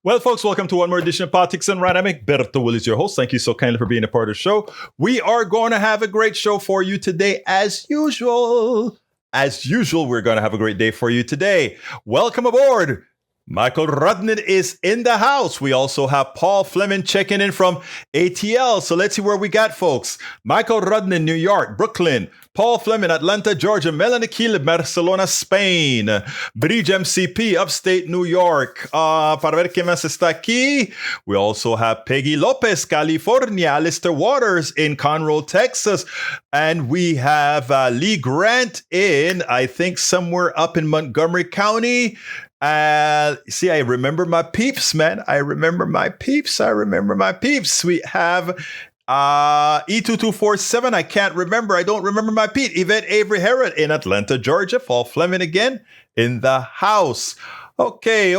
Well, folks, welcome to one more edition of Politics and Dynamic. Berto Will is your host. Thank you so kindly for being a part of the show. We are going to have a great show for you today, as usual. As usual, we're going to have a great day for you today. Welcome aboard. Michael Rudnin is in the house. We also have Paul Fleming checking in from ATL. So let's see where we got, folks. Michael Rudnin, New York, Brooklyn. Paul Fleming, Atlanta, Georgia. Melanie Kiel, Barcelona, Spain. Bridge MCP, upstate New York. Para ver qué más está aquí. We also have Peggy Lopez, California. Alistair Waters in Conroe, Texas. And we have Lee Grant in, I think, somewhere up in Montgomery County. See, I remember my peeps, man. I remember my peeps. We have E2247. I can't remember. I don't remember my Pete. Yvette Avery Herod in Atlanta, Georgia. Paul Fleming again in the house. Okay.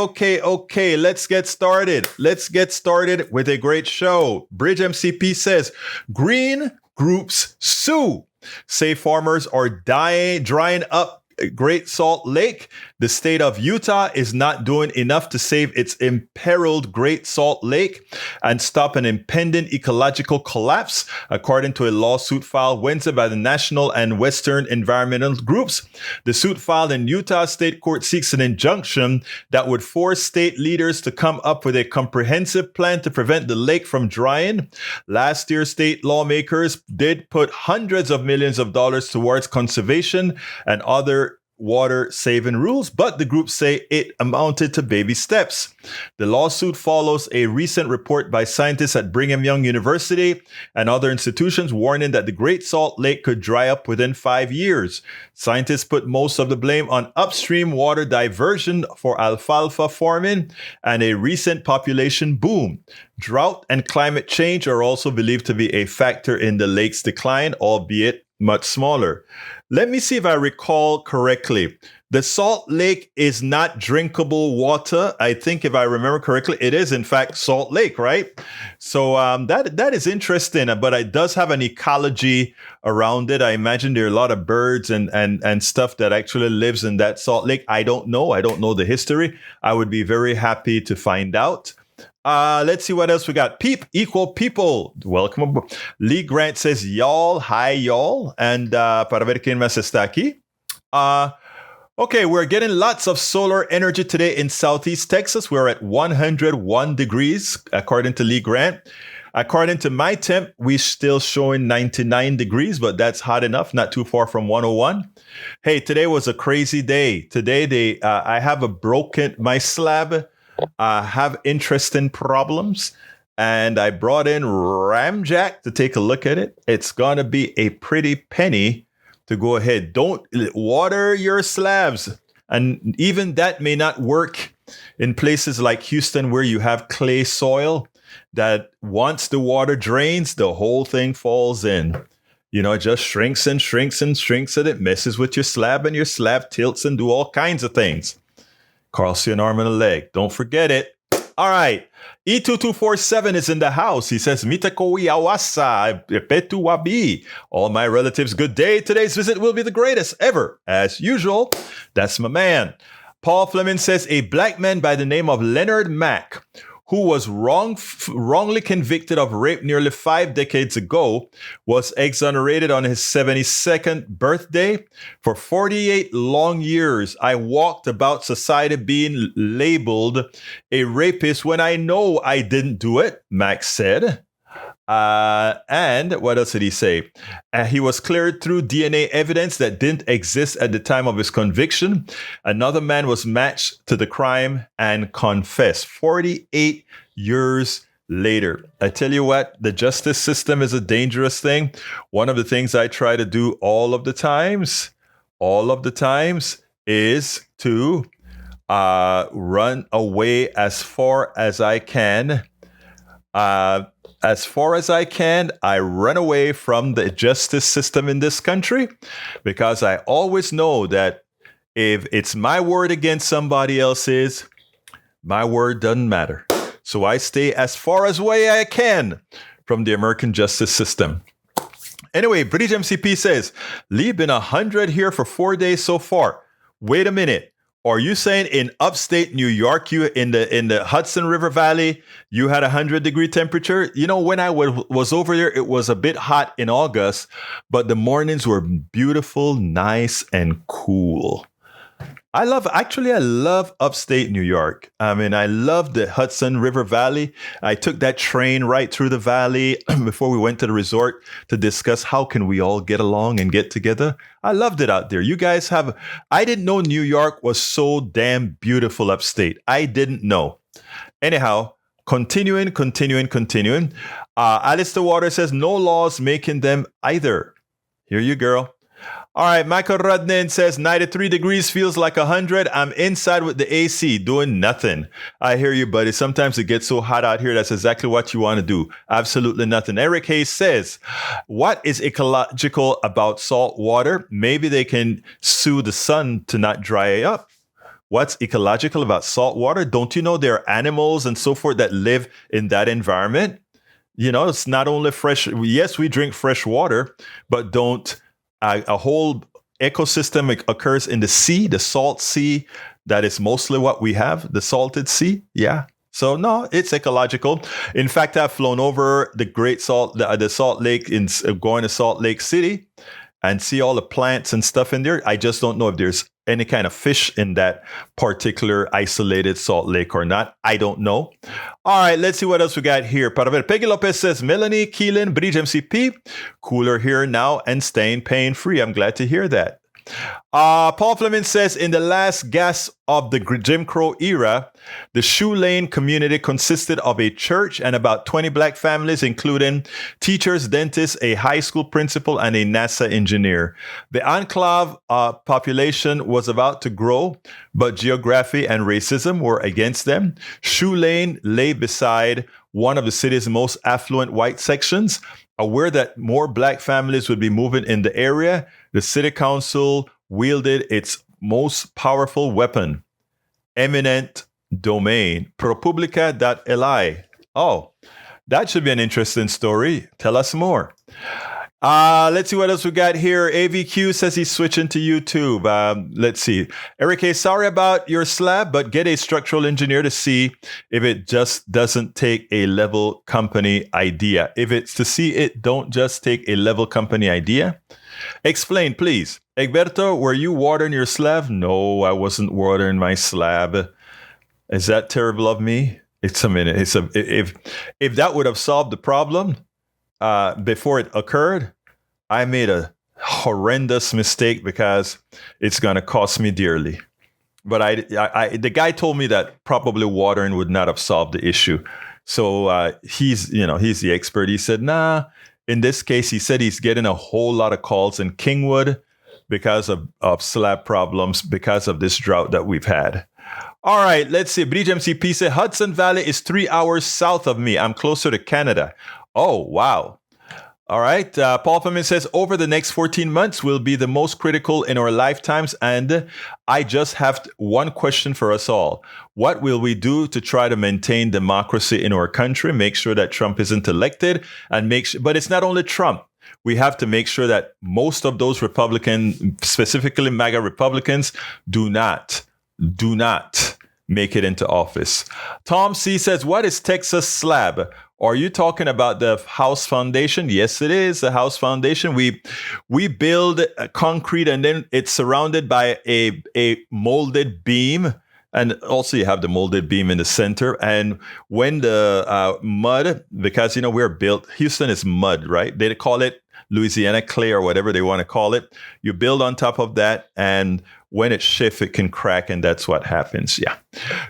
Let's get started. Let's get started with a great show. Bridge MCP says, green groups sue. Say farmers are drying up Great Salt Lake. The state of Utah is not doing enough to save its imperiled Great Salt Lake and stop an impending ecological collapse, according to a lawsuit filed Wednesday by the national and Western environmental groups. The suit filed in Utah State Court seeks an injunction that would force state leaders to come up with a comprehensive plan to prevent the lake from drying. Last year, state lawmakers did put hundreds of millions of dollars towards conservation and other water-saving rules, but the groups say it amounted to baby steps. The lawsuit follows a recent report by scientists at Brigham Young University and other institutions warning that the Great Salt Lake could dry up within 5 years. Scientists put most of the blame on upstream water diversion for alfalfa farming and a recent population boom. Drought and climate change are also believed to be a factor in the lake's decline, albeit much smaller. Let me see if I recall correctly. The Salt Lake is not drinkable water. I think if I remember correctly, it is in fact Salt Lake, right? So that is interesting, but it does have an ecology around it. I imagine there are a lot of birds and stuff that actually lives in that Salt Lake. I don't know. I don't know the history. I would be very happy to find out. Let's see what else we got. Peep, equal people. Welcome aboard. Lee Grant says, y'all, hi, y'all. And para ver quién más está aquí. Okay, we're getting lots of solar energy today in Southeast Texas. We're at 101 degrees, according to Lee Grant. According to my temp, we're still showing 99 degrees, but that's hot enough, not too far from 101. Hey, today was a crazy day. Today, I have my slab have interesting problems, and I brought in Ramjack to take a look at it. It's going to be a pretty penny to go ahead. Don't water your slabs. And even that may not work in places like Houston where you have clay soil that once the water drains, the whole thing falls in. You know, it just shrinks and shrinks and shrinks, and it messes with your slab, and your slab tilts and do all kinds of things. Carl's an arm and a leg. Don't forget it. All right. E2247 is in the house. He says, Mitakoi awasa, petu wabi. All my relatives, good day. Today's visit will be the greatest ever. As usual, that's my man. Paul Fleming says, a black man by the name of Leonard Mack, who was wrongly convicted of rape nearly 5 decades ago, was exonerated on his 72nd birthday. For 48 long years, I walked about society being labeled a rapist when I know I didn't do it, Max said. And what else did he say? He was cleared through DNA evidence that didn't exist at the time of his conviction. Another man was matched to the crime and confessed 48 years later. I tell you what, the justice system is a dangerous thing. One of the things I try to do all of the times is to run away as far as I can. As far as I can, I run away from the justice system in this country, because I always know that if it's my word against somebody else's, my word doesn't matter. So I stay as far as way I can from the American justice system. Anyway, British MCP says, Lee been 100 here for 4 days so far. Wait a minute. Are you saying in upstate New York, you in the Hudson River Valley, you had 100-degree temperature? You know, when I was over there, it was a bit hot in August, but the mornings were beautiful, nice, and cool. I love upstate New York. I mean, I love the Hudson River Valley. I took that train right through the valley before we went to the resort to discuss how can we all get along and get together. I loved it out there. You guys I didn't know New York was so damn beautiful upstate. I didn't know. Anyhow, continuing. Alistair Water says no laws making them either. Here you girl. All right, Michael Rudnin says 93 degrees feels like 100. I'm inside with the AC doing nothing. I hear you, buddy. Sometimes it gets so hot out here. That's exactly what you want to do. Absolutely nothing. Eric Hayes says, what is ecological about salt water? Maybe they can sue the sun to not dry up. What's ecological about salt water? Don't you know there are animals and so forth that live in that environment? You know, it's not only fresh. Yes, we drink fresh water, but don't. A whole ecosystem occurs in the sea, the salt sea. That is mostly what we have, the salted sea. Yeah. So no, it's ecological. In fact, I've flown over the the Salt Lake going to Salt Lake City and see all the plants and stuff in there. I just don't know if there's any kind of fish in that particular isolated salt lake or not. I don't know. All right, let's see what else we got here. Para ver, Peggy Lopez says, Melanie, Keelan, Bridge MCP, cooler here now and staying pain-free. I'm glad to hear that. Paul Fleming says, in the last gasp of the Jim Crow era, the Shoe Lane community consisted of a church and about 20 black families, including teachers, dentists, a high school principal, and a NASA engineer. The enclave population was about to grow, but geography and racism were against them. Shoe Lane lay beside one of the city's most affluent white sections. Aware that more black families would be moving in the area, the city council wielded its most powerful weapon, eminent domain, ProPublica.li. Oh, that should be an interesting story. Tell us more. Let's see what else we got here. AVQ says he's switching to YouTube. Let's see. Eric A., sorry about your slab, but get a structural engineer to see if it just doesn't take a level company idea. If it's to see it, don't just take a level company idea. Explain, please. Egberto, were you watering your slab? No, I wasn't watering my slab. Is that terrible of me? If that would have solved the problem before it occurred, I made a horrendous mistake because it's going to cost me dearly. But the guy told me that probably watering would not have solved the issue. So he's the expert. He said, nah, in this case, he said he's getting a whole lot of calls in Kingwood because of slab problems, because of this drought that we've had. All right, let's see. Bridge MCP said, Hudson Valley is 3 hours south of me. I'm closer to Canada. Oh, wow. All right. Paul Fleming says, over the next 14 months will be the most critical in our lifetimes. And I just have one question for us all. What will we do to try to maintain democracy in our country, make sure that Trump isn't elected, and but it's not only Trump. We have to make sure that most of those Republicans, specifically MAGA Republicans, do not make it into office. Tom C. says, what is Texas slab? Are you talking about the house foundation? Yes, it is the house foundation. We build concrete and then it's surrounded by a molded beam. And also you have the molded beam in the center. And when the mud, because, we're built, Houston is mud, right? They call it Louisiana clay or whatever they want to call it. You build on top of that, and when it shifts, it can crack, and that's what happens. Yeah.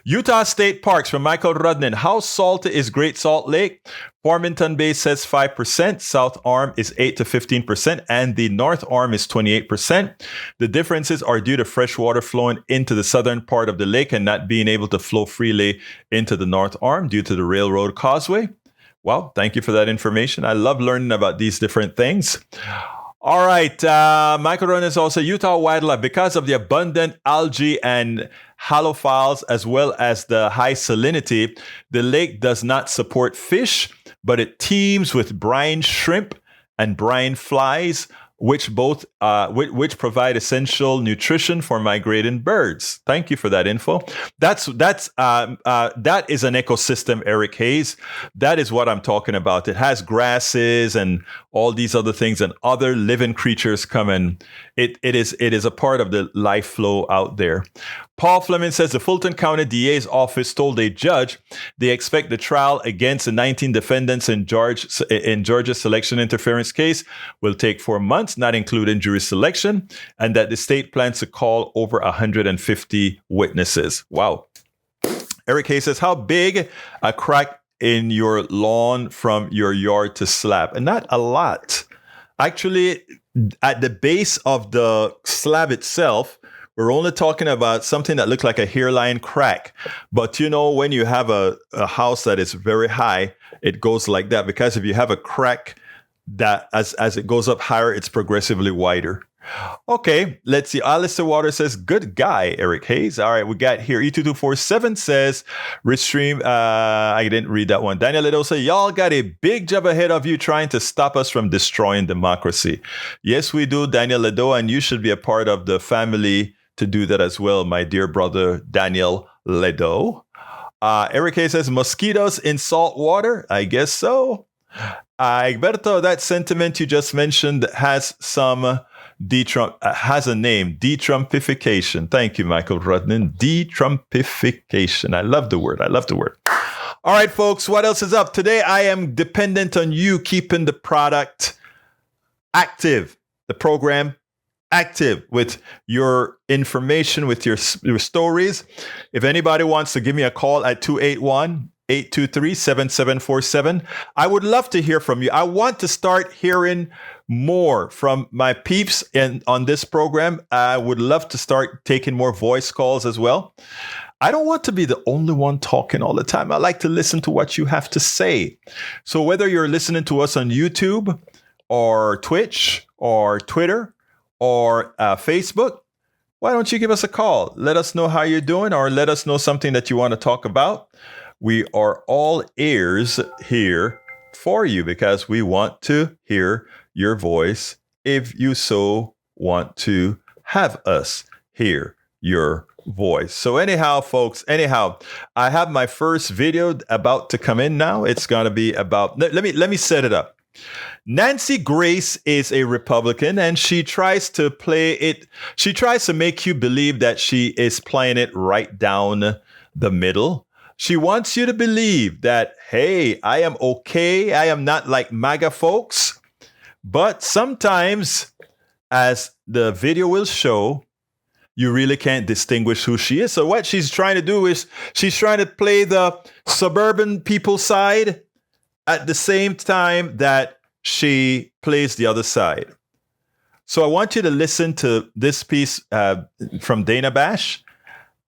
Utah State Parks from Michael Rudnin. How salty is Great Salt Lake? Farmington Bay says 5%. South Arm is 8 to 15%, and the North Arm is 28%. The differences are due to fresh water flowing into the southern part of the lake and not being able to flow freely into the North Arm due to the railroad causeway. Well, thank you for that information. I love learning about these different things. All right. Michael Run is also Utah wildlife. Because of the abundant algae and halophiles, as well as the high salinity, the lake does not support fish, but it teems with brine shrimp and brine flies, which which provide essential nutrition for migrating birds. Thank you for that info. That is an ecosystem, Eric Hayes. That is what I'm talking about. It has grasses and all these other things, and other living creatures come in. It is a part of the life flow out there. Paul Fleming says the Fulton County DA's office told a judge they expect the trial against the 19 defendants in Georgia's selection interference case will take 4 months, not including jury selection, and that the state plans to call over 150 witnesses. Wow. Eric Hayes says, how big a crack in your lawn from your yard to slab? And not a lot. Actually, at the base of the slab itself, we're only talking about something that looks like a hairline crack. But you know, when you have a house that is very high, it goes like that, because if you have a crack that as it goes up higher, it's progressively wider. Okay, let's see. Alistair Water says, good guy, Eric Hayes. All right, we got here. E2247 says, Restream. I didn't read that one. Daniel Lido says, y'all got a big job ahead of you trying to stop us from destroying democracy. Yes, we do, Daniel Lido, and you should be a part of the family to do that as well, my dear brother, Daniel Ledo. Eric Hayes says, mosquitoes in salt water? I guess so. Egberto, that sentiment you just mentioned has some has a name, de-Trumpification. Thank you, Michael Rudnin. De-Trumpification. I love the word. All right, folks, what else is up? Today, I am dependent on you keeping the product active, the program active with your information, with your stories. If anybody wants to give me a call at 281-823-7747, I would love to hear from you. I want to start hearing more from my peeps on this program. I would love to start taking more voice calls as well. I don't want to be the only one talking all the time. I like to listen to what you have to say. So whether you're listening to us on YouTube or Twitch or Twitter or Facebook, why don't you give us a call? Let us know how you're doing, or let us know something that you want to talk about. We are all ears here for you, because we want to hear your voice if you so want to have us hear your voice. So anyhow, folks, I have my first video about to come in now. It's going to be about, let me set it up. Nancy Grace is a Republican, and she tries to make you believe that she is playing it right down the middle. She wants you to believe that, hey, I am okay. I am not like MAGA folks. But sometimes, as the video will show, you really can't distinguish who she is. So what she's trying to do is she's trying to play the suburban people side at the same time that she plays the other side. So I want you to listen to this piece from Dana Bash,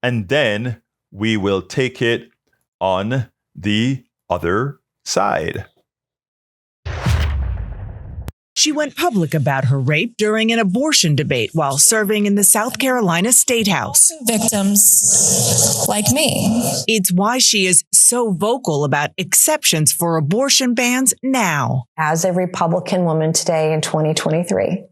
and then we will take it on the other side. She went public about her rape during an abortion debate while serving in the South Carolina State House. Victims like me. It's why she is so vocal about exceptions for abortion bans now. As a Republican woman today in 2023,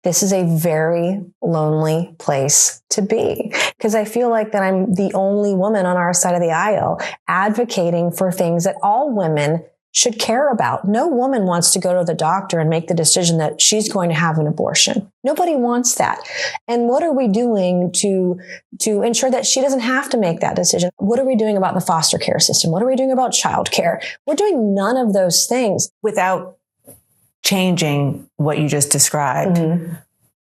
this is a very lonely place to be, because I feel like that I'm the only woman on our side of the aisle advocating for things that all women should care about. No woman wants to go to the doctor and make the decision that she's going to have an abortion. Nobody wants that. And what are we doing to ensure that she doesn't have to make that decision? What are we doing about the foster care system? What are we doing about childcare? We're doing none of those things. Without changing what you just described,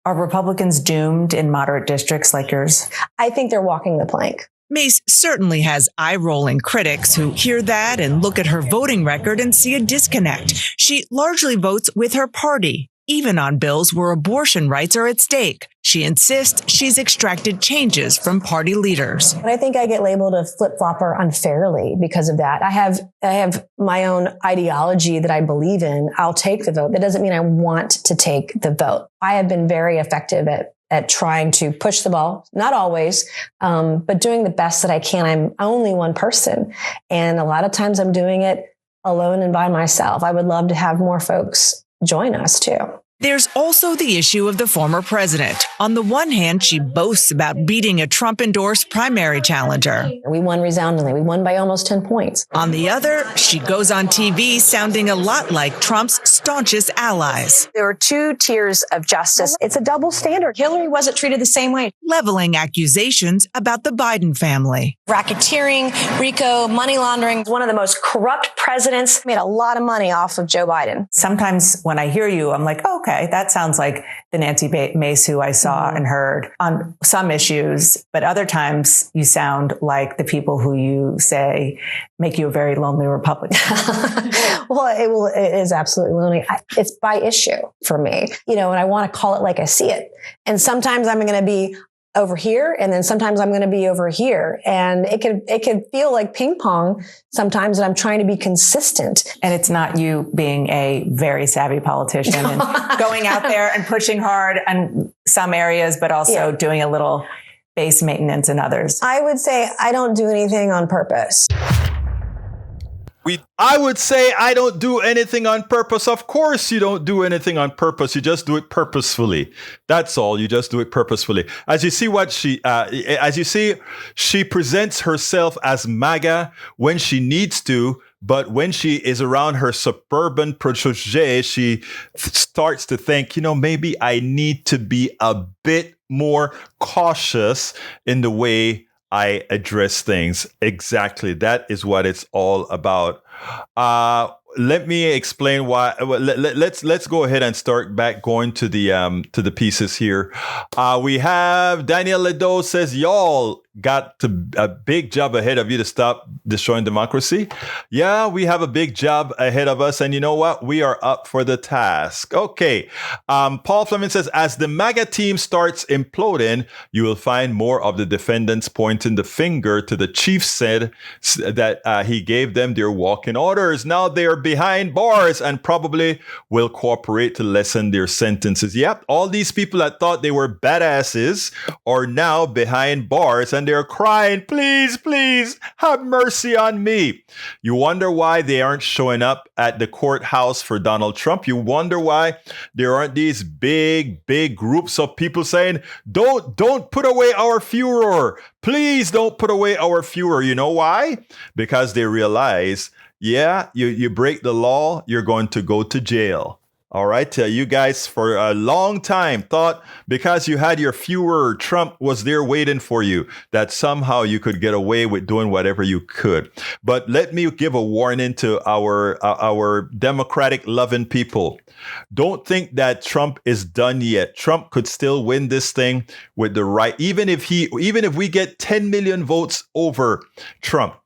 are Republicans doomed in moderate districts like yours? I think they're walking the plank. Mace certainly has eye-rolling critics who hear that and look at her voting record and see a disconnect. She largely votes with her party, even on bills where abortion rights are at stake. She insists she's extracted changes from party leaders. But I think I get labeled a flip-flopper unfairly because of that. I have my own ideology that I believe in. I'll take the vote. That doesn't mean I want to take the vote. I have been very effective at trying to push the ball, not always, but doing the best that I can. I'm only one person. And a lot of times I'm doing it alone and by myself. I would love to have more folks join us too. There's also the issue of the former president. On the one hand, she boasts about beating a Trump-endorsed primary challenger. We won resoundingly. We won by almost 10 points. On the other, she goes on TV sounding a lot like Trump's staunchest allies. There were two tiers of justice. It's a double standard. Hillary wasn't treated the same way. Leveling accusations about the Biden family. Racketeering, RICO, money laundering. One of the most corrupt presidents, made a lot of money off of Joe Biden. Sometimes when I hear you, I'm like, okay, that sounds like the Nancy Mace who I saw and heard on some issues. But other times you sound like the people who you say make you a very lonely Republican. Well, it is absolutely lonely. It's by issue for me, and I want to call it like I see it. And sometimes I'm going to be over here, and then sometimes I'm going to be over here. And it can feel like ping pong sometimes, and I'm trying to be consistent. And it's not you being a very savvy politician and going out there and pushing hard in some areas, but also doing a little base maintenance in others. I would say I don't do anything on purpose. I would say I don't do anything on purpose. Of course you don't do anything on purpose. You just do it purposefully. That's all. You just do it purposefully. As you see, she presents herself as MAGA when she needs to, but when she is around her suburban protege, she starts to think, maybe I need to be a bit more cautious in the way I address things. Exactly. That is what it's all about. Let me explain why. Let's go ahead and start back going to the pieces here. We have Daniel Ledo says, y'all got a big job ahead of you to stop destroying democracy. Yeah, we have a big job ahead of us. And you know what? We are up for the task. Okay. Paul Fleming says, as the MAGA team starts imploding, you will find more of the defendants pointing the finger to the chief said that he gave them their walking orders. Now they are behind bars and probably will cooperate to lessen their sentences. Yep. All these people that thought they were badasses are now behind bars and they're crying, please, please have mercy on me. You wonder why they aren't showing up at the courthouse for Donald Trump. You wonder why there aren't these big groups of people saying, don't put away our Führer. Please don't put away our Führer. You know why? Because they realize, you break the law, you're going to go to jail. All right. You guys for a long time thought because you had your Führer, Trump was there waiting for you, that somehow you could get away with doing whatever you could. But let me give a warning to our democratic loving people. Don't think that Trump is done yet. Trump could still win this thing with the right. Even if we get 10 million votes over Trump,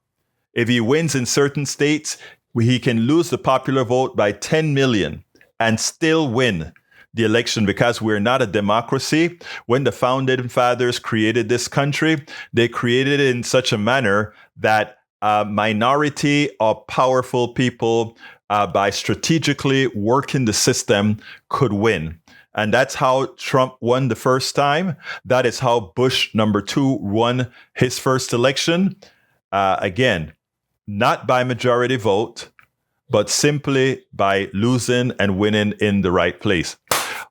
if he wins in certain states, he can lose the popular vote by 10 million. And still win the election because we're not a democracy. When the founding fathers created this country, they created it in such a manner that a minority of powerful people, by strategically working the system, could win. And that's how Trump won the first time. That is how Bush #2 won his first election. Again, not by majority vote, but simply by losing and winning in the right place.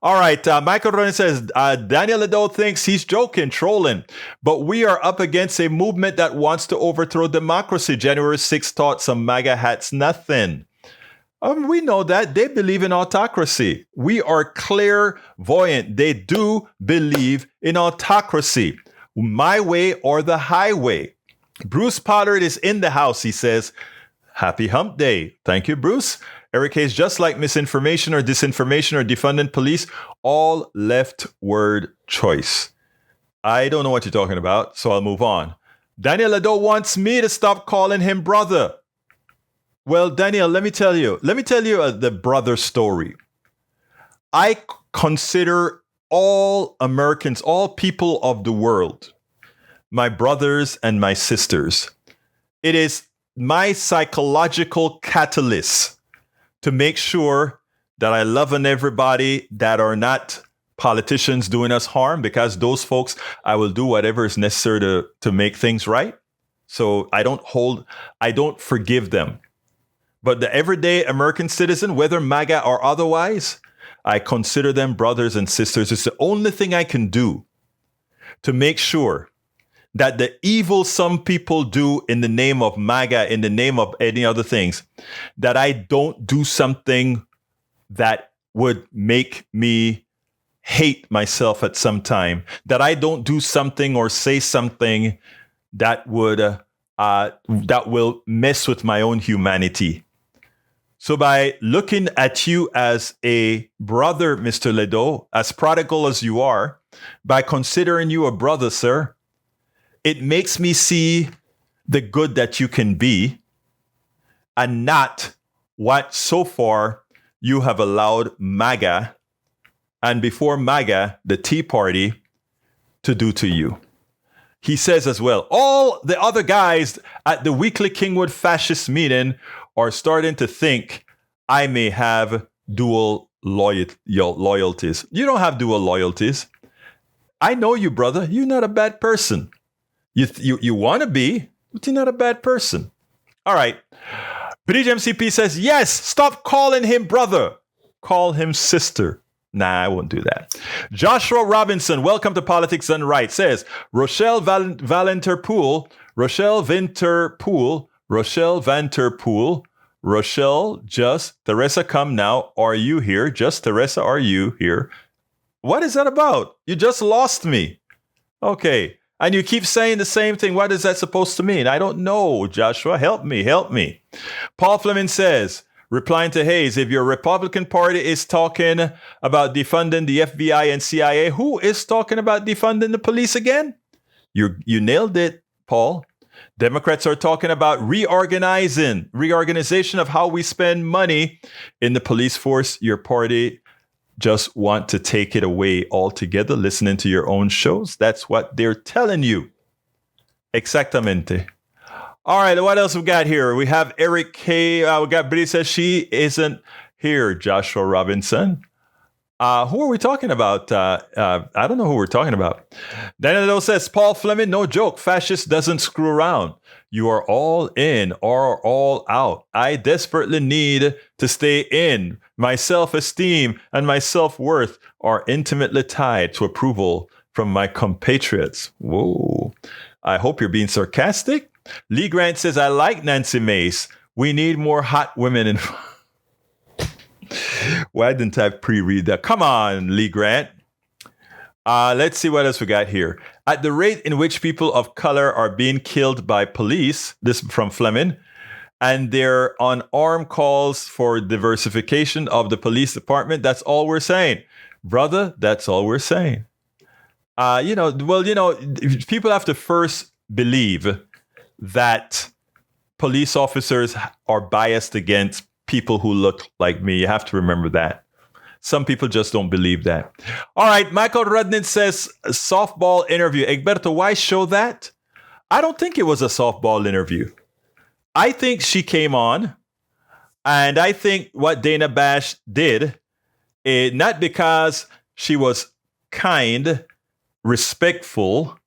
All right. Michael Ronan says, Daniel Ledo thinks he's joking, trolling, but we are up against a movement that wants to overthrow democracy. January 6th taught some MAGA hats nothing. We know that they believe in autocracy. We are clairvoyant. They do believe in autocracy. My way or the highway. Bruce Pollard is in the house. He says, happy hump day. Thank you, Bruce. Eric Hayes, just like misinformation or disinformation or defunding police, all left-word choice. I don't know what you're talking about, so I'll move on. Daniel Ledo wants me to stop calling him brother. Well, Daniel, let me tell you the brother story. I consider all Americans, all people of the world, my brothers and my sisters. It is my psychological catalyst to make sure that I love on everybody that are not politicians doing us harm, because those folks, I will do whatever is necessary to make things right. So I don't forgive them. But the everyday American citizen, whether MAGA or otherwise, I consider them brothers and sisters. It's the only thing I can do to make sure that the evil some people do in the name of MAGA, in the name of any other things, that I don't do something that would make me hate myself at some time, that I don't do something or say something that would that will mess with my own humanity. So by looking at you as a brother, Mr. Ledo, as prodigal as you are, by considering you a brother, sir, it makes me see the good that you can be and not what so far you have allowed MAGA, and before MAGA, the Tea Party, to do to you. He says as well, all the other guys at the weekly Kingwood fascist meeting are starting to think I may have dual loyalties. You don't have dual loyalties. I know you, brother. You're not a bad person. You want to be, but you're not a bad person. All right. British MCP says, yes, stop calling him brother. Call him sister. Nah, I won't do that. Joshua Robinson, welcome to Politics Done Right, says, Rochelle Vanterpool, Rochelle, just, Teresa, come now. Are you here? Just, Teresa, are you here? What is that about? You just lost me. Okay. And you keep saying the same thing. What is that supposed to mean? I don't know, Joshua. Help me. Paul Fleming says, replying to Hayes, if your Republican Party is talking about defunding the FBI and CIA, who is talking about defunding the police again? You nailed it, Paul. Democrats are talking about reorganization of how we spend money in the police force. Your party just want to take it away altogether, listening to your own shows. That's what they're telling you. Exactamente. All right, what else we got here? We have Eric K. We got Bridie says she isn't here, Joshua Robinson. Who are we talking about? I don't know who we're talking about. Daniel says, Paul Fleming, no joke. Fascist doesn't screw around. You are all in or all out. I desperately need to stay in. My self-esteem and my self-worth are intimately tied to approval from my compatriots. Whoa. I hope you're being sarcastic. Lee Grant says, I like Nancy Mace. We need more hot women in... Why didn't I pre-read that? Come on, Lee Grant. Let's see what else we got here. At the rate in which people of color are being killed by police, this from Fleming, and they're on armed calls for diversification of the police department, that's all we're saying. Brother, that's all we're saying. People have to first believe that police officers are biased against people who look like me. You have to remember that. Some people just don't believe that. All right, Michael Rudnin says, softball interview. Egberto, why show that? I don't think it was a softball interview. I think she came on, and I think what Dana Bash did, not because she was kind, respectful,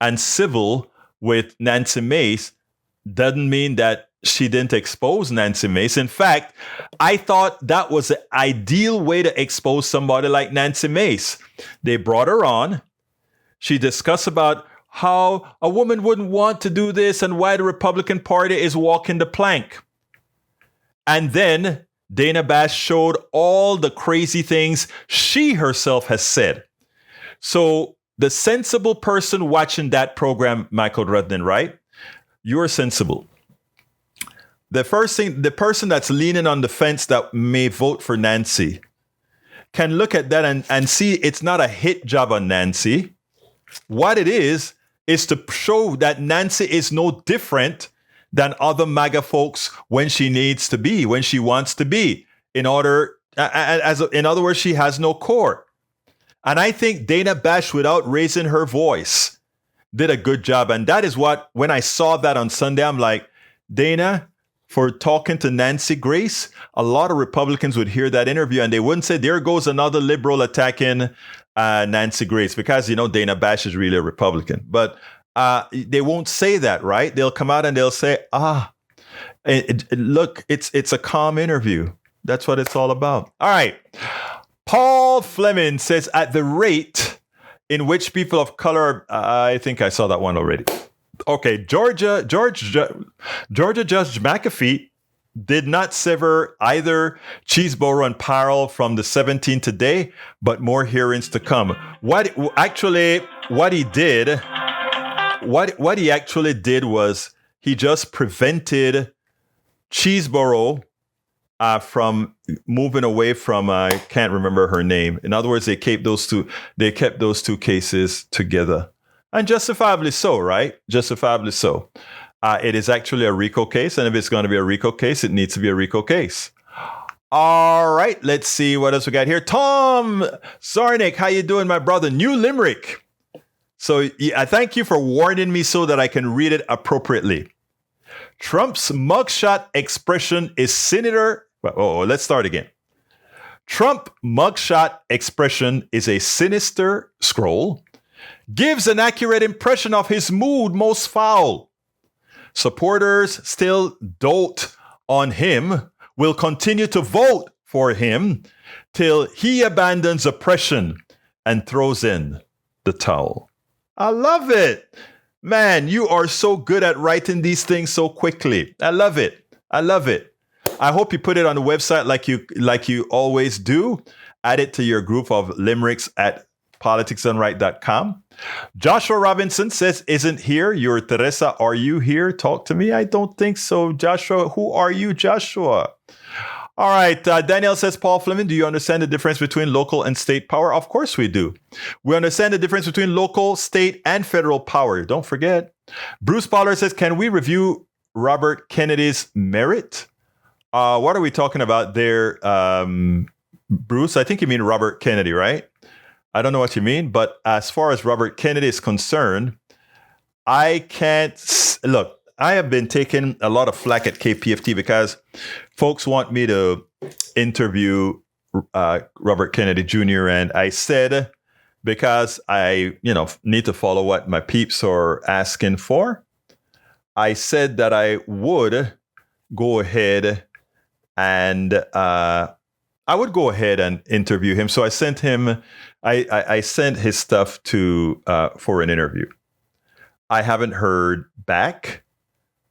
and civil with Nancy Mace, doesn't mean that she didn't expose Nancy Mace. In fact, I thought that was the ideal way to expose somebody like Nancy Mace. They brought her on. She discussed about how a woman wouldn't want to do this and why the Republican Party is walking the plank. And then Dana Bash showed all the crazy things she herself has said. So the sensible person watching that program, Michael Rudnin, right? You're sensible. The person that's leaning on the fence that may vote for Nancy can look at that and see it's not a hit job on Nancy. What it is to show that Nancy is no different than other MAGA folks when she needs to be, when she wants to be. In other words, she has no core. And I think Dana Bash, without raising her voice, did a good job. And that is what, when I saw that on Sunday, I'm like, Dana, for talking to Nancy Grace, a lot of Republicans would hear that interview and they wouldn't say, there goes another liberal attacking Nancy Grace, because, Dana Bash is really a Republican. But they won't say that, right? They'll come out and they'll say, look, it's a calm interview. That's what it's all about. All right. Paul Fleming says, at the rate in which people of color, I think I saw that one already. Okay, Georgia Judge McAfee did not sever either Cheeseboro and Parle from the 17th today, but more hearings to come. What he actually did was he just prevented Cheeseboro from moving away from I can't remember her name. In other words, they kept those two cases together, and justifiably so, right? Justifiably so. It is actually a RICO case, and if it's going to be a RICO case, it needs to be a RICO case. All right, let's see what else we got here. Tom Zarnick, how you doing, my brother? New Limerick. So I thank you for warning me so that I can read it appropriately. Trump's mugshot expression is sinister. Let's start again. Trump mugshot expression is a sinister scroll, gives an accurate impression of his mood most foul. Supporters still dote on him, will continue to vote for him till he abandons oppression and throws in the towel. I love it. Man, you are so good at writing these things so quickly. I love it. I love it. I hope you put it on the website like you always do. Add it to your group of limericks at politicsdoneright.com. Joshua Robinson says, isn't here. You're Teresa. Are you here? Talk to me. I don't think so. Joshua, who are you, Joshua? All right. Danielle says, Paul Fleming, do you understand the difference between local and state power? Of course we do. We understand the difference between local, state, and federal power. Don't forget. Bruce Pollard says, can we review Robert Kennedy's merit? What are we talking about there, Bruce? I think you mean Robert Kennedy, right? I don't know what you mean, but as far as Robert Kennedy is concerned, I can't look. I have been taking a lot of flack at KPFT because folks want me to interview Robert Kennedy Jr. And I said, because I, need to follow what my peeps are asking for, I said that I would go ahead and interview him. So I sent him. I sent his stuff to for an interview. I haven't heard back,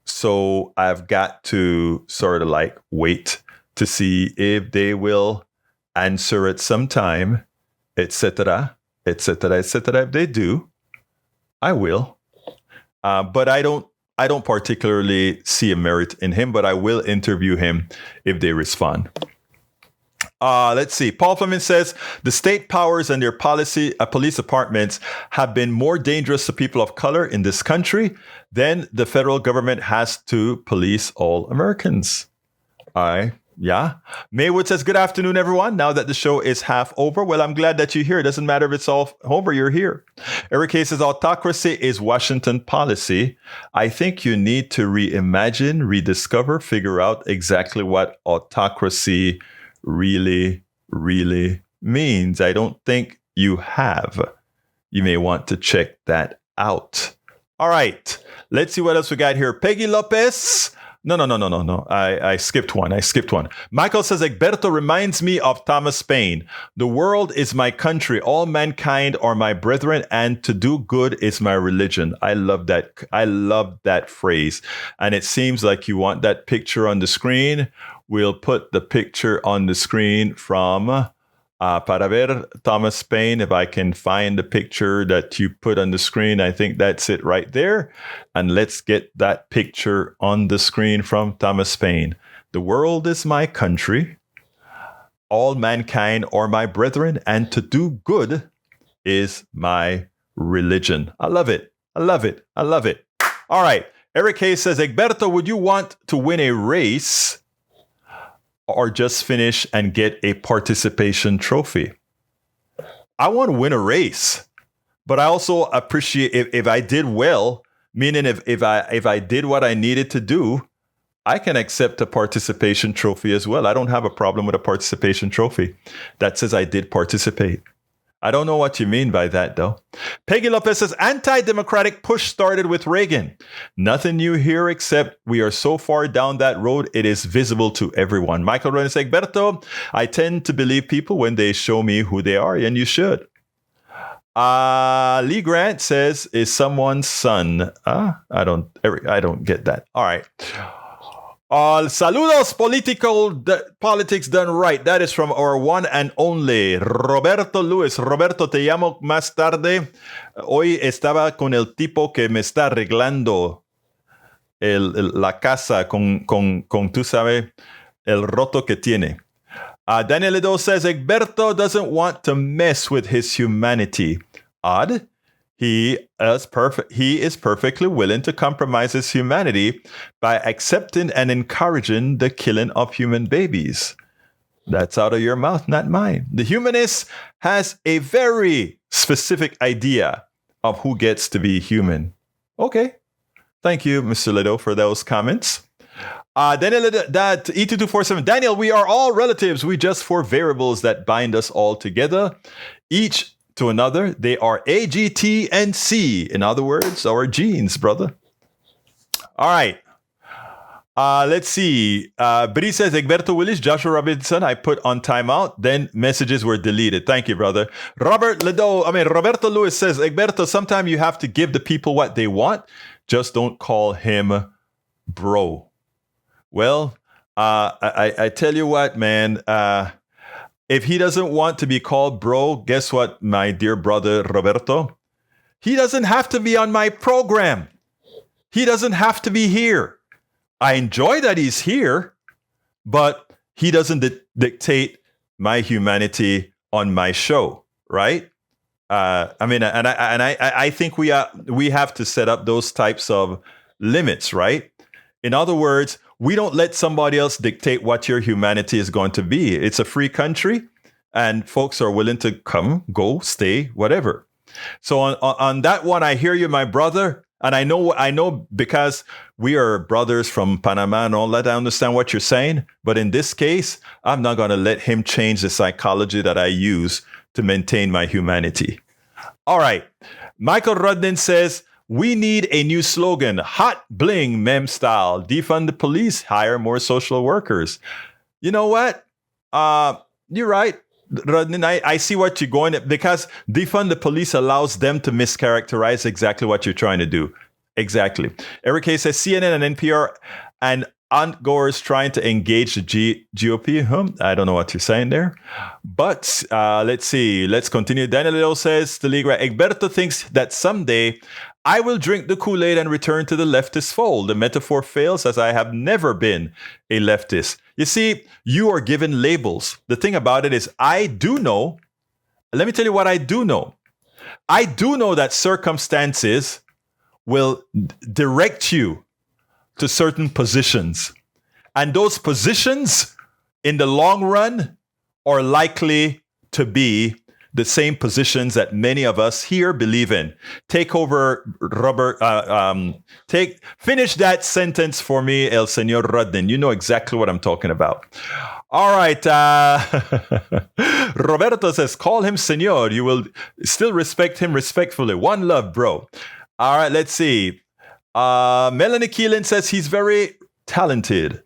so I've got to sort of wait to see if they will answer at some time, etc., etc., etc. If they do, I will. But I don't particularly see a merit in him, but I will interview him if they respond. Let's see. Paul Fleming says the state powers and their police departments have been more dangerous to people of color in this country than the federal government has to police all Americans. Yeah. Maywood says, good afternoon, everyone. Now that the show is half over, well, I'm glad that you're here. It doesn't matter if it's all over, you're here. Eric K says, autocracy is Washington policy. I think you need to reimagine, rediscover, figure out exactly what autocracy really, really means. I don't think you have. You may want to check that out. All right. Let's see what else we got here. Peggy Lopez. No. I skipped one. Michael says, Egberto reminds me of Thomas Paine. The world is my country. All mankind are my brethren, and to do good is my religion. I love that. I love that phrase. And it seems like you want that picture on the screen. We'll put the picture on the screen from para ver Thomas Paine. If I can find the picture that you put on the screen, I think that's it right there. And let's get that picture on the screen from Thomas Paine. The world is my country. All mankind are my brethren, and to do good is my religion. I love it. I love it. I love it. All right. Eric Hayes says, Egberto, would you want to win a race or just finish and get a participation trophy? I want to win a race, but I also appreciate if I did well, meaning if I did what I needed to do, I can accept a participation trophy as well. I don't have a problem with a participation trophy that says I did participate. I don't know what you mean by that, though. Peggy Lopez says, anti-democratic push started with Reagan. Nothing new here, except we are so far down that road, it is visible to everyone. Michael Reyes says, Egberto, I tend to believe people when they show me who they are, and you should. Lee Grant says, is someone's son? I don't get that. All right. Saludos politics done right. That is from our one and only Roberto Luis. Roberto, te llamo más tarde. Hoy estaba con el tipo que me está arreglando la casa con tú sabes, el roto que tiene. Daniel Edo says, Egberto doesn't want to mess with his humanity. Odd. He is perfectly willing to compromise his humanity by accepting and encouraging the killing of human babies. That's out of your mouth, not mine. The humanist has a very specific idea of who gets to be human. Okay. Thank you, Mr. Lido, for those comments. Daniel, that E2247. Daniel, we are all relatives. We just four variables that bind us all together. Each to another, they are A, G, T, and C. In other words, our genes, brother. All right. Let's see. Bri says, Egberto Willis, Joshua Robinson, I put on timeout. Then messages were deleted. Thank you, brother. Roberto Lewis says, Egberto, sometimes you have to give the people what they want. Just don't call him bro. Well, I tell you what, man. If he doesn't want to be called bro, guess what, my dear brother Roberto? He doesn't have to be on my program. He doesn't have to be here. I enjoy that he's here, but he doesn't dictate my humanity on my show, right? I think we have to set up those types of limits, right? In other words, we don't let somebody else dictate what your humanity is going to be. It's a free country, and folks are willing to come, go, stay, whatever. So on that one, I hear you, my brother. And I know because we are brothers from Panama and all that, I understand what you're saying. But in this case, I'm not going to let him change the psychology that I use to maintain my humanity. All right. Michael Rudden says, we need a new slogan, hot bling mem style, defund the police, hire more social workers. You know what? You're right. Rodney, I see what you're going at, because defund the police allows them to mischaracterize exactly what you're trying to do. Exactly. Eric K says CNN and NPR and ongoers trying to engage the GOP. I don't know what you're saying there. But let's see. Let's continue. Daniel Little says to Ligra, Egberto thinks that someday I will drink the Kool-Aid and return to the leftist fold. The metaphor fails, as I have never been a leftist. You see, you are given labels. The thing about it is, I do know. Let me tell you what I do know. I do know that circumstances will direct you to certain positions. And those positions, in the long run, are likely to be the same positions that many of us here believe in. Take over, Robert. Finish that sentence for me, El Señor Rudden. You know exactly what I'm talking about. All right. Roberto says, call him Señor. You will still respect him respectfully. One love, bro. All right, let's see. Melanie Keelan says he's very talented.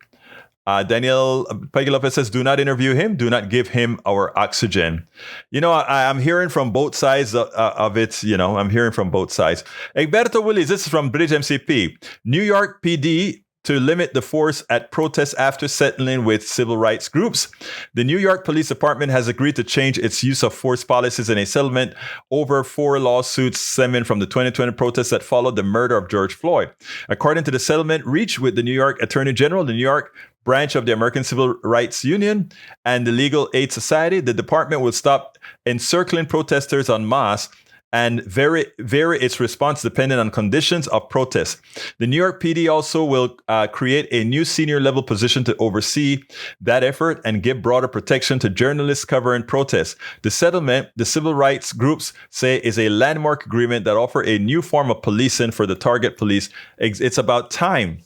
Daniel Peggy Lopez says, do not interview him. Do not give him our oxygen. You know, I'm hearing from both sides of it. You know, I'm hearing from both sides. Egberto Willis, this is from Bridge MCP. New York PD to limit the force at protests after settling with civil rights groups. The New York Police Department has agreed to change its use of force policies in a settlement over 4 lawsuits stemming from the 2020 protests that followed the murder of George Floyd. According to the settlement reached with the New York Attorney General, the New York branch of the American Civil Rights Union and the Legal Aid Society, the department will stop encircling protesters en masse and vary its response depending on conditions of protest. The New York PD also will create a new senior level position to oversee that effort and give broader protection to journalists covering protests. The settlement, the civil rights groups say, is a landmark agreement that offers a new form of policing for the target police. It's about time.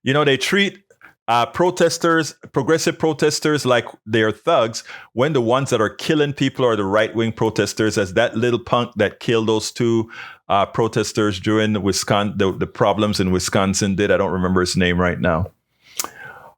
You know, they treat progressive protesters, like they're thugs, when the ones that are killing people are the right-wing protesters, as that little punk that killed those two protesters during the problems in Wisconsin did. I don't remember his name right now.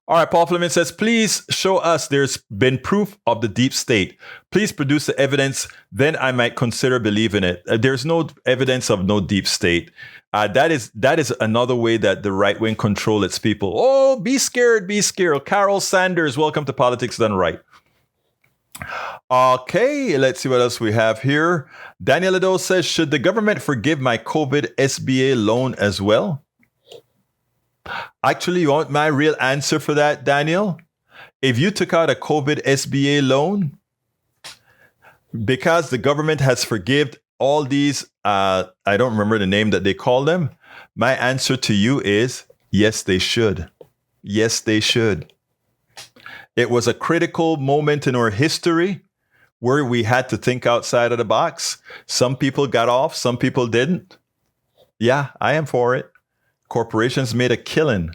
All right, Paul Fleming says, please show us there's been proof of the deep state. Please produce the evidence, then I might consider believing it. There's no evidence of no deep state. That is another way that the right wing control its people. Oh, be scared, be scared. Carol Sanders, welcome to Politics Done Right. Okay, let's see what else we have here. Daniel Ado says, should the government forgive my COVID SBA loan as well? Actually, you want my real answer for that, Daniel? If you took out a COVID SBA loan, because the government has forgiven all these, I don't remember the name that they call them, my answer to you is, yes, they should. Yes, they should. It was a critical moment in our history where we had to think outside of the box. Some people got off, some people didn't. Yeah, I am for it. Corporations made a killing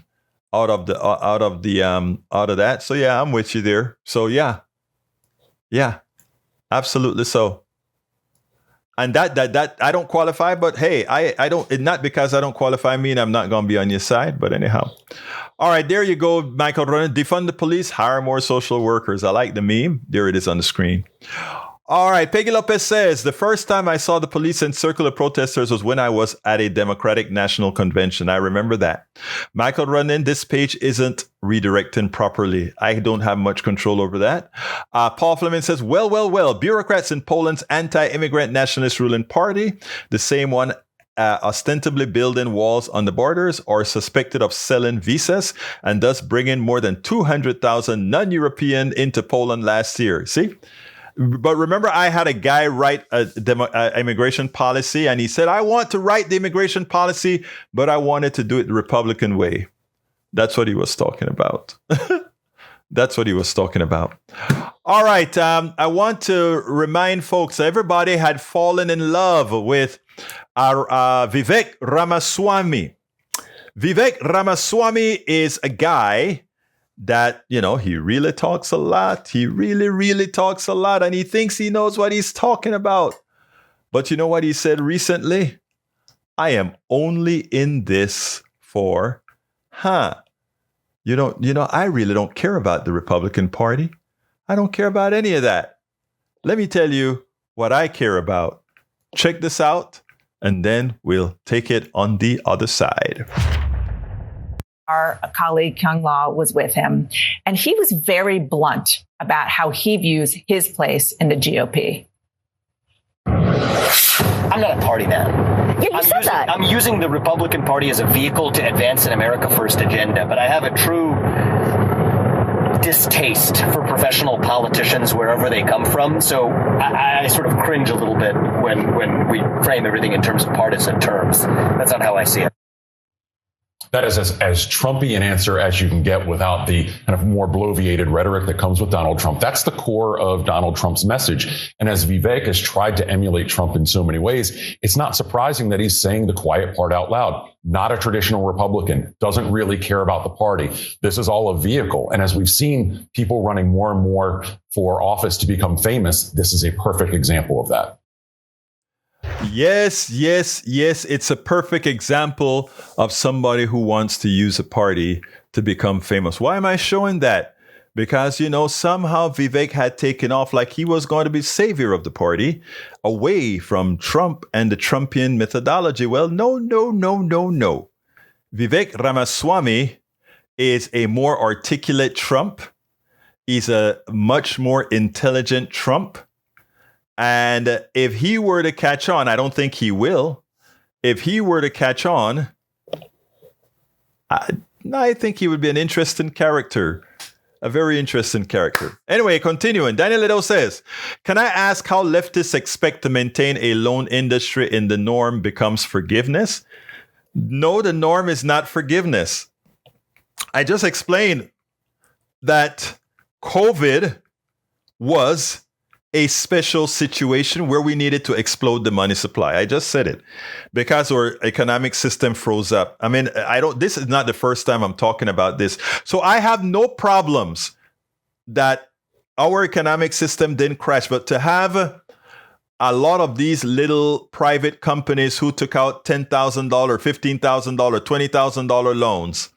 out of that. So yeah, I'm with you there. So yeah, absolutely so. And that I don't qualify, but hey, I don't. It's not because I don't qualify mean I'm not going to be on your side. But anyhow, all right, there you go, Michael Ronan. Defund the police, hire more social workers. I like the meme. There it is on the screen. All right, Peggy Lopez says, the first time I saw the police encircle the protesters was when I was at a Democratic National Convention. I remember that. Michael Ronan, this page isn't redirecting properly. I don't have much control over that. Paul Fleming says, well, bureaucrats in Poland's anti-immigrant nationalist ruling party, the same one ostensibly building walls on the borders, are suspected of selling visas and thus bringing more than 200,000 non-European into Poland last year. See? But remember, I had a guy write immigration policy, and he said, I want to write the immigration policy, but I wanted to do it the Republican way. That's what he was talking about. That's what he was talking about. All right. I want to remind folks, everybody had fallen in love with our Vivek Ramaswamy. Vivek Ramaswamy is a guy that, you know, he really talks a lot. He really talks a lot, and he thinks he knows what he's talking about. But you know what he said recently? I am only in this for, I really don't care about the Republican Party. I don't care about any of that. Let me tell you what I care about. Check this out, and then we'll take it on the other side. Our colleague Kyung Law was with him, and he was very blunt about how he views his place in the GOP. I'm not a party man. Yeah, you said that. I'm using the Republican Party as a vehicle to advance an America First agenda, but I have a true distaste for professional politicians wherever they come from. So I sort of cringe a little bit when we frame everything in terms of partisan terms. That's not how I see it. That is as Trumpian an answer as you can get without the kind of more bloviated rhetoric that comes with Donald Trump. That's the core of Donald Trump's message. And as Vivek has tried to emulate Trump in so many ways, it's not surprising that he's saying the quiet part out loud. Not a traditional Republican, doesn't really care about the party. This is all a vehicle. And as we've seen people running more and more for office to become famous, this is a perfect example of that. Yes. It's a perfect example of somebody who wants to use a party to become famous. Why am I showing that? Because, you know, somehow Vivek had taken off like he was going to be savior of the party, away from Trump and the Trumpian methodology. Well, no. Vivek Ramaswamy is a more articulate Trump. He's a much more intelligent Trump. And if he were to catch on, I don't think he will. If he were to catch on, I think he would be an interesting character, a very interesting character. Anyway, continuing, Daniel Lido says, can I ask how leftists expect to maintain a loan industry in the norm becomes forgiveness? No, the norm is not forgiveness. I just explained that COVID was a special situation where we needed to explode the money supply. I just said it because our economic system froze up. I mean, this is not the first time I'm talking about this. So I have no problems that our economic system didn't crash, but to have a lot of these little private companies who took out $10,000, $15,000, $20,000 loans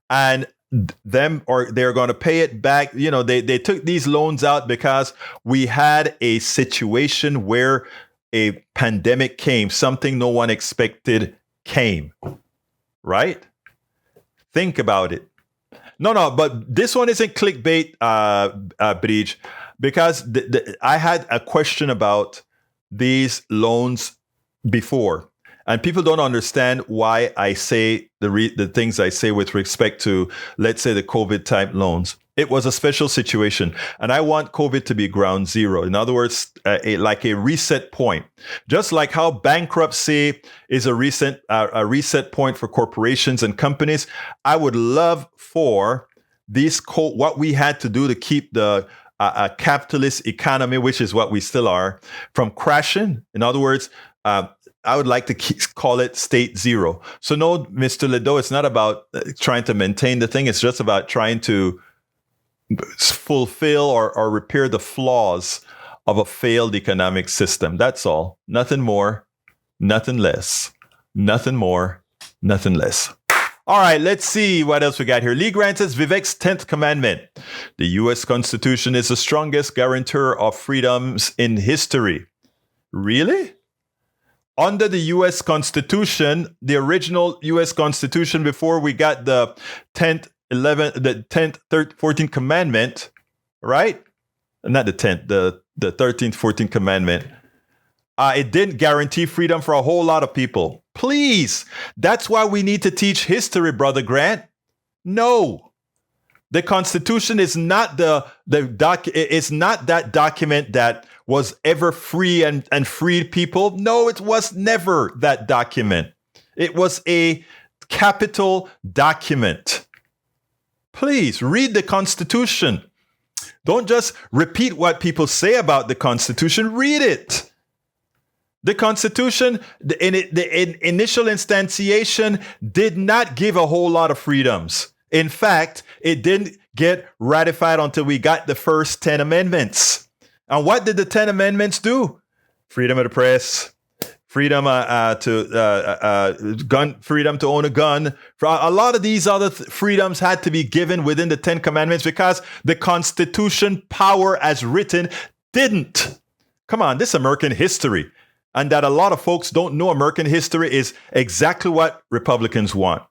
and they're going to pay it back. You know, they took these loans out because we had a situation where a pandemic came, something no one expected came, right? Think about it. No, but this one isn't clickbait, Bridge, because I had a question about these loans before. And people don't understand why I say the things I say with respect to, let's say, the COVID type loans. It was a special situation. And I want COVID to be ground zero. In other words, like a reset point. Just like how bankruptcy is a reset point for corporations and companies, I would love for what we had to do to keep the capitalist economy, which is what we still are, from crashing. In other words, I would like to call it state zero. So no, Mr. Ledo, it's not about trying to maintain the thing. It's just about trying to fulfill or repair the flaws of a failed economic system. That's all. Nothing more, nothing less. Nothing more, nothing less. All right, let's see what else we got here. Lee Grant says Vivek's 10th commandment. The U.S. Constitution is the strongest guarantor of freedoms in history. Really? Under the U.S. Constitution, the original U.S. Constitution before we got the 10th, 11th, the 10th, 13th, 14th commandment, right? Not the 10th, the 13th, 14th commandment. It didn't guarantee freedom for a whole lot of people. Please, that's why we need to teach history, Brother Grant. No. The Constitution is not it's not that document that was ever free and freed people. No, it was never that document. It was a capital document. Please read the Constitution. Don't just repeat what people say about the Constitution. Read it. The Constitution, the initial instantiation did not give a whole lot of freedoms. In fact, it didn't get ratified until we got the first 10 amendments. And what did the 10 amendments do? Freedom of the press, freedom freedom to own a gun. A lot of these other freedoms had to be given within the 10 commandments because the Constitution, power as written, didn't. Come on, this is American history. And that a lot of folks don't know American history is exactly what Republicans want.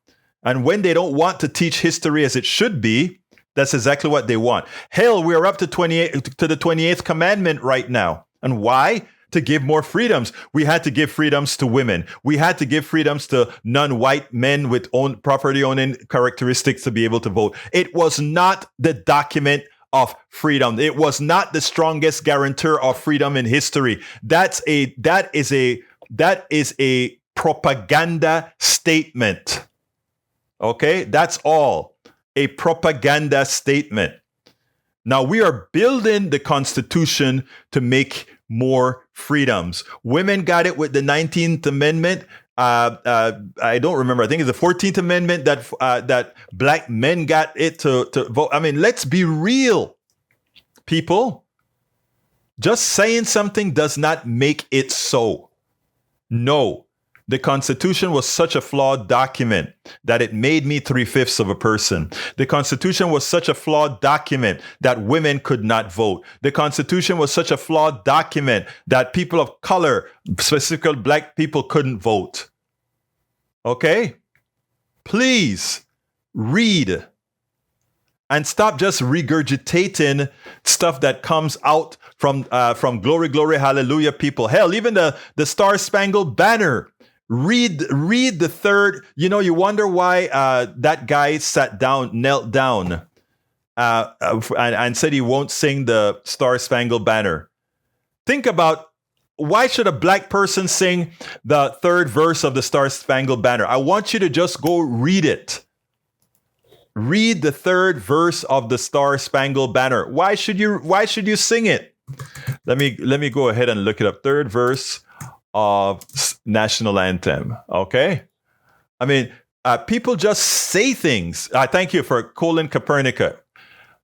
And when they don't want to teach history as it should be, that's exactly what they want. Hell, we're up to the 28th commandment right now. And why? To give more freedoms. We had to give freedoms to women. We had to give freedoms to non-white men with property owning characteristics to be able to vote. It was not the document of freedom. It was not the strongest guarantor of freedom in history. That is a propaganda statement. Okay, that's all. A propaganda statement. Now we are building the Constitution to make more freedoms. Women got it with the 19th Amendment. I don't remember. I think it's the 14th Amendment that black men got it to vote. I mean, let's be real, people. Just saying something does not make it so. No. The Constitution was such a flawed document that it made me 3/5 of a person. The Constitution was such a flawed document that women could not vote. The Constitution was such a flawed document that people of color, specifically black people, couldn't vote. Okay? Please read and stop just regurgitating stuff that comes out from glory, glory, hallelujah people. Hell, even the Star Spangled Banner. Read the third. You know, you wonder why that guy knelt down and said he won't sing the Star Spangled Banner. Think about, why should a black person sing the third verse of the Star Spangled Banner? I want you to just go read it. Read the third verse of the Star Spangled Banner. Why should you sing it? Let me go ahead and look it up. Third verse of national anthem. Okay. I mean, people just say things. Thank you for Colin Copernica.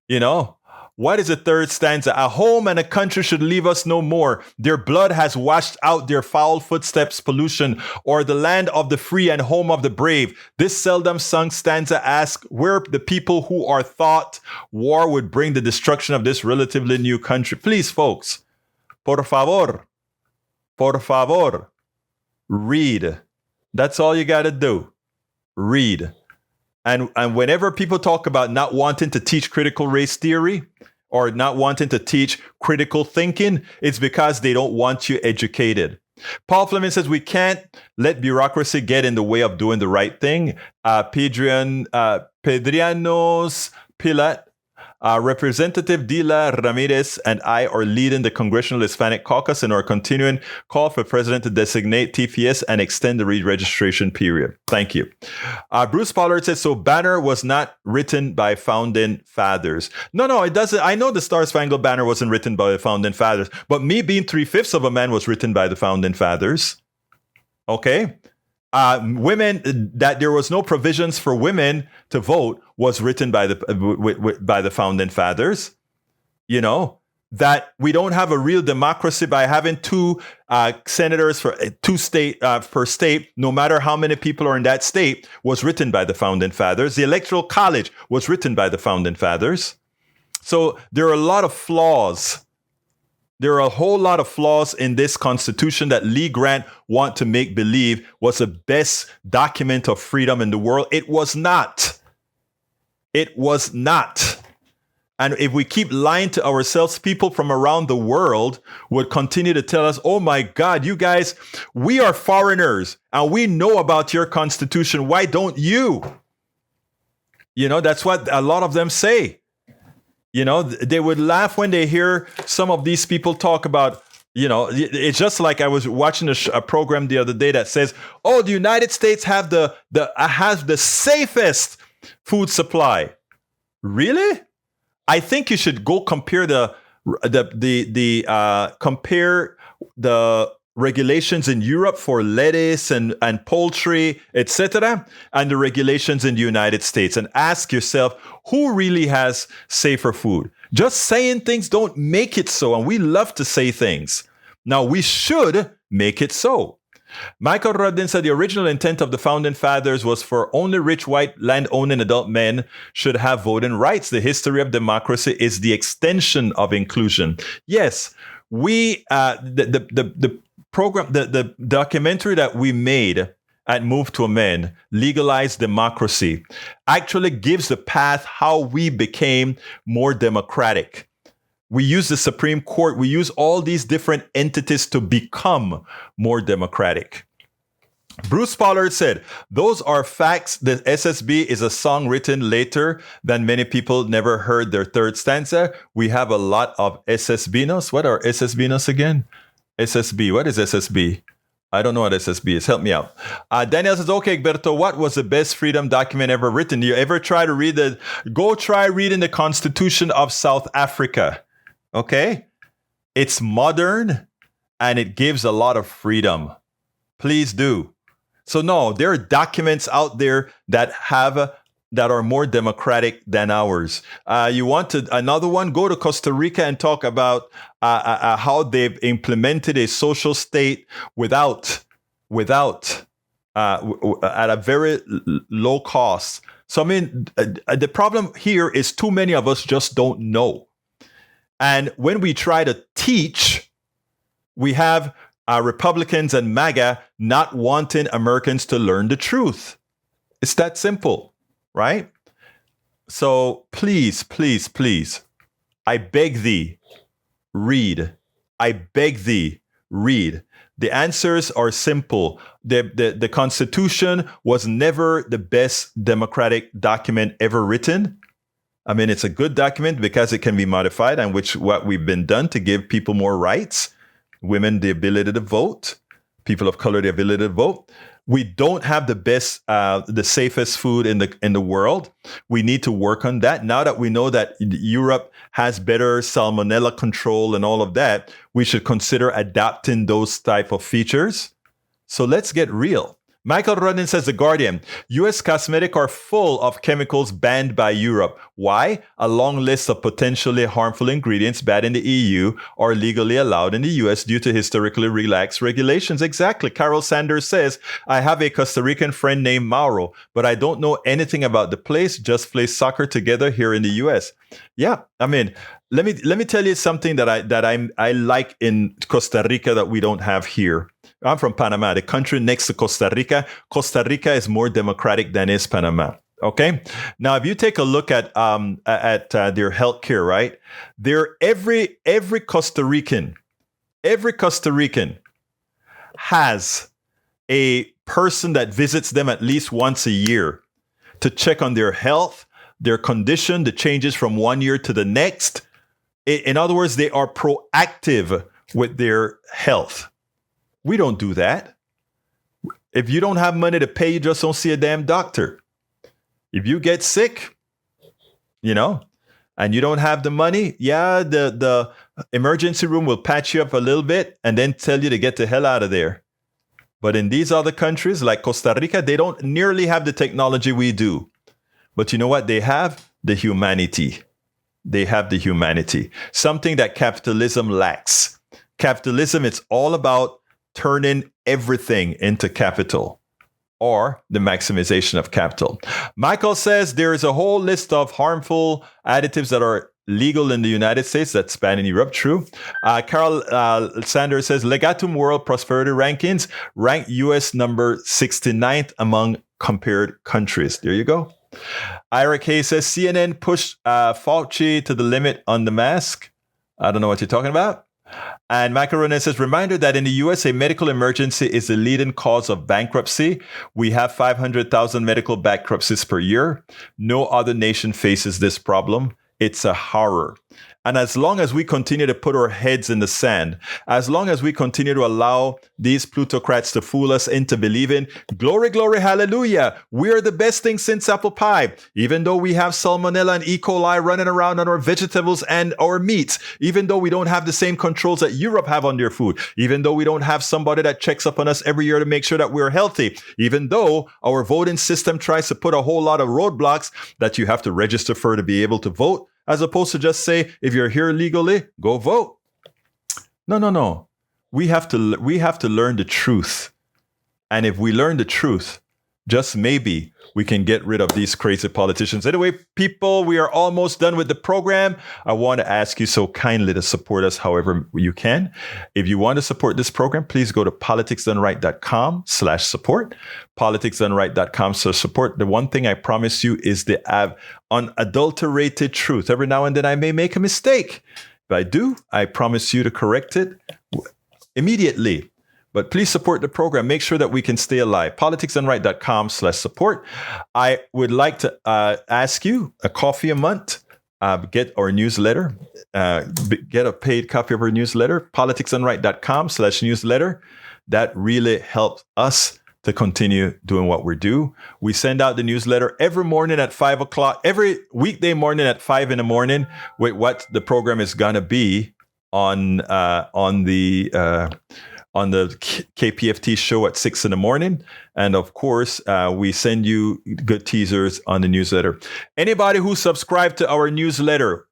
You know, what is the third stanza? A home and a country should leave us no more. Their blood has washed out their foul footsteps pollution, or the land of the free and home of the brave. This seldom sung stanza asks where the people who are thought war would bring the destruction of this relatively new country. Please, folks, por favor, read. That's all you got to do. Read. And whenever people talk about not wanting to teach critical race theory or not wanting to teach critical thinking, it's because they don't want you educated. Paul Fleming says we can't let bureaucracy get in the way of doing the right thing. Pedrianos Pilat, Representative Dila Ramirez and I are leading the Congressional Hispanic Caucus in our continuing call for President to designate TPS and extend the re-registration period. Thank you. Bruce Pollard says, so Banner was not written by founding fathers. No, it doesn't. I know the Star-Spangled Banner wasn't written by the founding fathers, but me being 3/5 of a man was written by the founding fathers. Okay? Women, that there was no provisions for women to vote was written by the founding fathers. You know, that we don't have a real democracy by having two senators for per state, no matter how many people are in that state, was written by the founding fathers. The Electoral College was written by the founding fathers. So there are a lot of flaws. There are a whole lot of flaws in this Constitution that Lee Grant want to make believe was the best document of freedom in the world. It was not. It was not. And if we keep lying to ourselves, people from around the world would continue to tell us, oh my God, you guys, we are foreigners and we know about your Constitution. Why don't you? You know, that's what a lot of them say. You know, they would laugh when they hear some of these people talk about, you know, it's just like I was watching a program the other day that says, oh, the United States have has the safest food supply. Really? I think you should go compare compare the regulations in Europe for lettuce and poultry, etc., and the regulations in the United States, and ask yourself, who really has safer food? Just saying things don't make it so, and we love to say things. Now, we should make it so. Michael Rudin said the original intent of the founding fathers was for only rich white land-owning adult men should have voting rights. The history of democracy is the extension of inclusion. Yes, we the program, the documentary that we made at Move to Amend, Legalize Democracy, actually gives the path how we became more democratic. We use the Supreme Court. We use all these different entities to become more democratic. Bruce Pollard said, those are facts. The SSB is a song written later than many people never heard their third stanza. We have a lot of SSBinos. What are SSBinos again? SSB. What is SSB? I don't know what SSB is. Help me out. Daniel says, okay, Egberto, what was the best freedom document ever written? You ever try to read go try reading the Constitution of South Africa. Okay? It's modern and it gives a lot of freedom. Please do. So no, there are documents out there that are more democratic than ours. You want another one? Go to Costa Rica and talk about how they've implemented a social state without at a very low cost. So I mean, the problem here is too many of us just don't know. And when we try to teach, we have Republicans and MAGA not wanting Americans to learn the truth. It's that simple, right? So please, please, please, I beg thee, read. I beg thee, read. The answers are simple. The Constitution was never the best democratic document ever written. I mean, it's a good document because it can be modified, and what we've been done to give people more rights, women the ability to vote, people of color the ability to vote. We don't have the best, the safest food in the world. We need to work on that. Now that we know that Europe has better salmonella control and all of that, we should consider adapting those type of features. So let's get real. Michael Rudin says, The Guardian, U.S. cosmetics are full of chemicals banned by Europe. Why? A long list of potentially harmful ingredients banned in the EU are legally allowed in the U.S. due to historically relaxed regulations. Exactly. Carol Sanders says, I have a Costa Rican friend named Mauro, but I don't know anything about the place, just play soccer together here in the U.S. Yeah, I mean, let me tell you something that I like in Costa Rica that we don't have here. I'm from Panama, the country next to Costa Rica. Costa Rica is more democratic than is Panama. Okay. Now, if you take a look at their healthcare, right? Every Costa Rican has a person that visits them at least once a year to check on their health, their condition, the changes from one year to the next. In other words, they are proactive with their health. We don't do that. If you don't have money to pay, you just don't see a damn doctor. If you get sick, and you don't have the money, the emergency room will patch you up a little bit and then tell you to get the hell out of there. But in these other countries like Costa Rica, they don't nearly have the technology we do. But you know what? They have the humanity. They have the humanity, something that capitalism lacks. Capitalism, it's all about turning everything into capital or the maximization of capital. Michael says there is a whole list of harmful additives that are legal in the United States that's banned in Europe. True. Carol Sanders says Legatum World Prosperity Rankings rank U.S. number 69th among compared countries. There you go. Ira K says CNN pushed Fauci to the limit on the mask. I don't know what you're talking about. And Michael Ronan says, reminder that in the U.S., a medical emergency is the leading cause of bankruptcy. We have 500,000 medical bankruptcies per year. No other nation faces this problem. It's a horror. And as long as we continue to put our heads in the sand, as long as we continue to allow these plutocrats to fool us into believing, glory, glory, hallelujah, we are the best thing since apple pie, even though we have salmonella and E. coli running around on our vegetables and our meats, even though we don't have the same controls that Europe have on their food, even though we don't have somebody that checks up on us every year to make sure that we're healthy, even though our voting system tries to put a whole lot of roadblocks that you have to register for to be able to vote, as opposed to just say, if you're here legally, go vote. No. We have to learn the truth. And if we learn the truth, just maybe we can get rid of these crazy politicians. Anyway, people, we are almost done with the program. I want to ask you so kindly to support us however you can. If you want to support this program, please go to politicsdoneright.com/support. Politicsdoneright.com/support. The one thing I promise you is the unadulterated truth. Every now and then I may make a mistake. If I do, I promise you to correct it immediately. But please support the program. Make sure that we can stay alive. Politicsdoneright.com/support. I would like to ask you a coffee a month. Get our newsletter. Get a paid copy of our newsletter. Politicsdoneright.com/newsletter. That really helps us to continue doing what we do. We send out the newsletter every morning at 5 o'clock, every weekday morning at 5 in the morning with what the program is going to be on the KPFT show at 6 in the morning. And of course, we send you good teasers on the newsletter. Anybody who subscribed to our newsletter,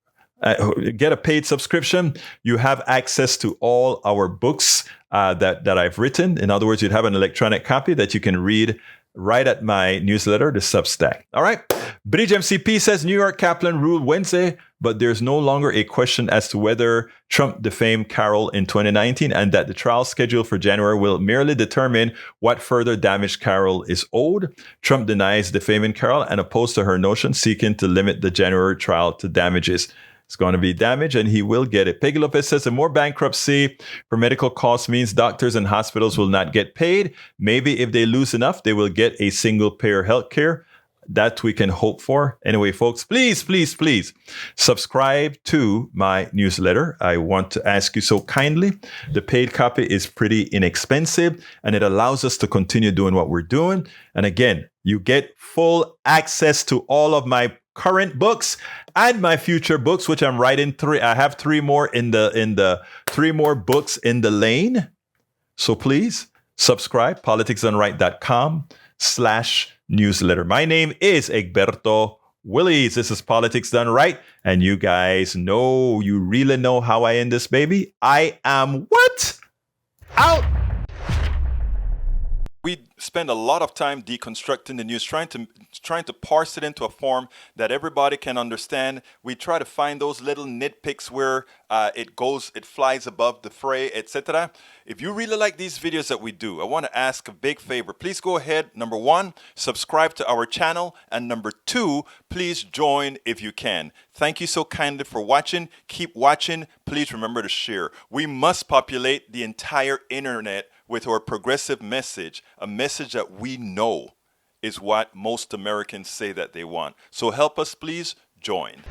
get a paid subscription, you have access to all our books that I've written. In other words, you'd have an electronic copy that you can read right at my newsletter, the Substack. All right. Bridge MCP says New York Kaplan ruled Wednesday, but there's no longer a question as to whether Trump defamed Carol in 2019 and that the trial scheduled for January will merely determine what further damage Carol is owed. Trump denies defaming Carol and opposed to her notion, seeking to limit the January trial to damages. It's going to be damage and he will get it. Peggy Lopez says the more bankruptcy for medical costs means doctors and hospitals will not get paid. Maybe if they lose enough, they will get a single payer health care. that we can hope for. Anyway, folks, please, please, please subscribe to my newsletter. I want to ask you so kindly. The paid copy is pretty inexpensive, and it allows us to continue doing what we're doing. And again, you get full access to all of my current books and my future books, which I'm writing three. I have three more in the 3 more books in the lane. So please subscribe, politicsdoneright.com/newsletter. My name is Egberto Willies. This is Politics Done Right. And you guys know, you really know how I end this baby. I am what? Out. We spend a lot of time deconstructing the news, trying to parse it into a form that everybody can understand. We try to find those little nitpicks where it flies above the fray, etc. If you really like these videos that we do, I want to ask a big favor. Please go ahead. Number 1, subscribe to our channel. And number 2, please join if you can. Thank you so kindly for watching. Keep watching. Please remember to share. We must populate the entire internet with our progressive message, a message that we know is what most Americans say that they want. So help us, please join.